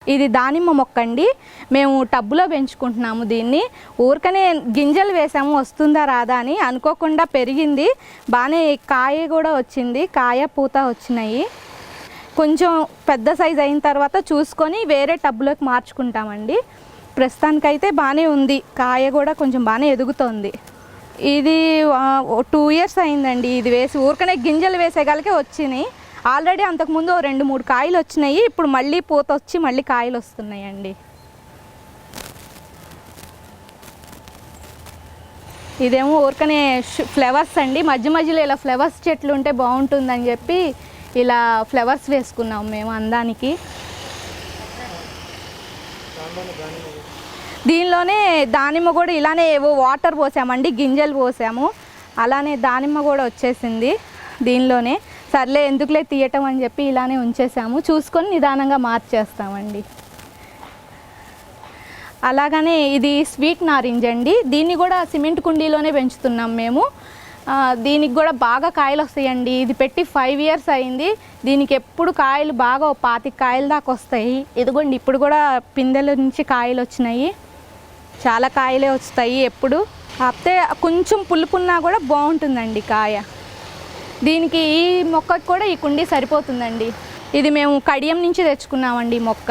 ఇది దానిమ్మ మొక్క అండి. మేము టబ్బులో పెంచుకుంటున్నాము దీన్ని. ఊరికనే గింజలు వేసాము, వస్తుందా రాదా అని. అనుకోకుండా పెరిగింది, బాగానే కాయ కూడా వచ్చింది, కాయ పూత వచ్చినాయి. కొంచెం పెద్ద సైజ్ అయిన తర్వాత చూసుకొని వేరే టబ్బులోకి మార్చుకుంటామండి. ప్రస్తుతానికైతే బాగానే ఉంది, కాయ కూడా కొంచెం బాగానే ఎదుగుతోంది. ఇది 2 years అయిందండి ఇది వేసి. ఊరికనే గింజలు వేసేగాలకే వచ్చినాయి. ఆల్రెడీ అంతకుముందు 2-3 కాయలు వచ్చినాయి, ఇప్పుడు మళ్ళీ పూత వచ్చి మళ్ళీ కాయలు వస్తున్నాయండి. ఇదేమో ఊరికనే ఫ్లవర్స్ అండి. మధ్య మధ్యలో ఇలా ఫ్లవర్స్ చెట్లు ఉంటే బాగుంటుందని చెప్పి ఇలా ఫ్లవర్స్ వేసుకున్నాం మేము అందానికి. దీనిలోనే దానిమ్మ కూడా ఇలానే ఏవో వాటర్ పోసామండి, గింజలు పోసాము, అలానే దానిమ్మ కూడా వచ్చేసింది దీనిలోనే. సర్లే ఎందుకులే తీయటం అని చెప్పి ఇలానే ఉంచేసాము, చూసుకొని నిదానంగా మార్చేస్తామండి. అలాగనే ఇది స్వీట్ నారింజ అండి. దీన్ని కూడా సిమెంట్ కుండీలోనే పెంచుతున్నాం మేము. దీనికి కూడా బాగా కాయలు వస్తాయండి. ఇది పెట్టి 5 years అయింది. దీనికి ఎప్పుడు కాయలు బాగా 25 కాయల దాకా వస్తాయి. ఇదిగోండి ఇప్పుడు కూడా పిందెల నుంచి కాయలు వచ్చినాయి, చాలా కాయలే వస్తాయి ఎప్పుడు. కాకపోతే కొంచెం పులుపున్నా కూడా బాగుంటుందండి కాయ. దీనికి ఈ మొక్కకు కూడా ఈ కుండీ సరిపోతుందండి. ఇది మేము కడియం నుంచి తెచ్చుకున్నామండి మొక్క.